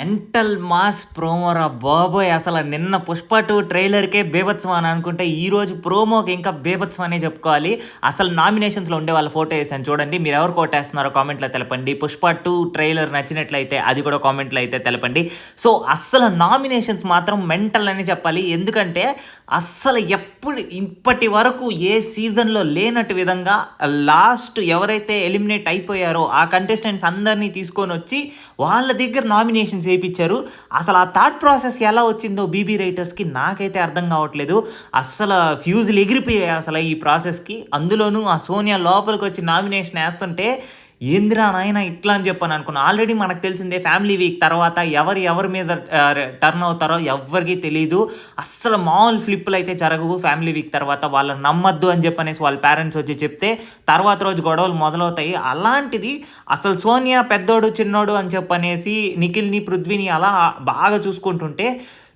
Mental mass ప్రోమోరా బాబోయ్! అసల నిన్న 'పుష్ప 2' ట్రైలర్‌కే బీభత్సం అని అనుకుంటే, ఈరోజు ప్రోమోకి ఇంకా బీభత్సం అనే చెప్పుకోవాలి. అసలు నామినేషన్స్‌లో ఉండే వాళ్ళ ఫోటో ఏసాను చూడండి. మీరెవరు కోటేస్తున్నారో కామెంట్‌లో తెలపండి. 'పుష్ప 2' ట్రైలర్ నచ్చినట్లయితే అది కూడా కామెంట్‌లో అయితే తెలపండి. సో, అస్సలు నామినేషన్స్ మాత్రం మెంటల్ అని చెప్పాలి. ఎందుకంటే, అస్సలు ఇప్పటి వరకు ఏ సీజన్‌లో లేనట్టు విధంగా లాస్ట్ ఎవరైతే ఎలిమినేట్ అయిపోయారో ఆ కంటెస్టెంట్స్ అందరిని తీసుకొనొచ్చి వాళ్ళ దగ్గర నామినేషన్స్ ఏపిచ్చారు. అసలు ఆ థాట్ ప్రాసెస్ ఎలా వచ్చిందో బీబీ రైటర్స్‌కి నాకైతే అర్థం కావట్లేదు. అస్సలు ఫ్యూజులు ఎగిరిపోయాయి అసలు ఈ ప్రాసెస్‌కి. అందులోనూ ఆ సోనియా లోపలికొచ్చి నామినేషన్ ఏస్తుంటే ఏందిరా నాయనా ఇట్లా అని చెప్పని అనుకున్నా. ఆల్రెడీ మనకు తెలిసిందే ఫ్యామిలీ వీక్ తర్వాత ఎవరి మీద టర్న్ అవుతారో ఎవ్వరికీ తెలీదు. అస్సలు మామూలు ఫ్లిప్పులయితే జరగవు ఫ్యామిలీ వీక్ తర్వాత. వాళ్ళని నమ్మొద్దు అని చెప్పనేసి వాళ్ళ పేరెంట్స్ వచ్చి చెప్తే తర్వాత రోజు గొడవలు మొదలవుతాయి. అలాంటిది అసలు సోనియా పెద్దోడు, చిన్నోడు అని చెప్పనేసి నిఖిల్‌ని, పృథ్వీని అలా బాగా చూసుకుంటుంటే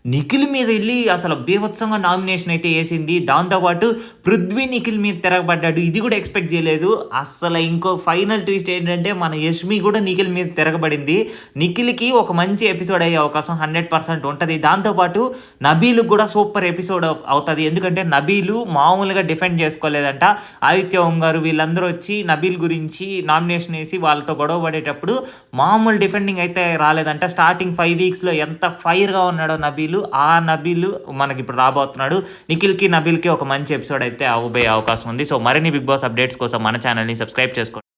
నిఖిల్ మీద వెళ్ళి అసలు బీభత్సంగా నామినేషన్ అయితే వేసింది. దాంతోపాటు పృథ్వీ నిఖిల్ మీద తిరగబడ్డాడు. ఇది కూడా ఎక్స్పెక్ట్ చేయలేదు. అసలు ఇంకో ఫైనల్ ట్విస్ట్ ఏంటంటే మన యష్మి కూడా నిఖిల్ మీద తిరగబడింది. నిఖిల్‌కి ఒక మంచి ఎపిసోడ్ అయ్యే అవకాశం 100% ఉంటుంది. దాంతోపాటు నబీల్‌కి కూడా సూపర్ ఎపిసోడ్ అవుతుంది. ఎందుకంటే నబీలు మామూలుగా డిఫెండ్ చేసుకోలేదంట. ఆదిత్య ఓం గారు వీళ్ళందరూ వచ్చి నబీల్ గురించి నామినేషన్ వేసి వాళ్ళతో గొడవ పడేటప్పుడు మామూలు డిఫెండింగ్ అయితే రాలేదంట. స్టార్టింగ్ 5 వీక్స్‌లో ఎంత ఫైర్‌గా ఉన్నాడో నబీల్, ఆ నబీల్ మనకి ఇప్పుడు రాబోతున్నాడు. నిఖిల్‌కి, నబీల్‌కి ఒక మంచి ఎపిసోడ్ అయితే అవ్వబోయే అవకాశం ఉంది. సో మరిన్ని బిగ్ బాస్ అప్డేట్స్ కోసం మన ఛానల్‌ని సబ్స్క్రైబ్ చేసుకోండి.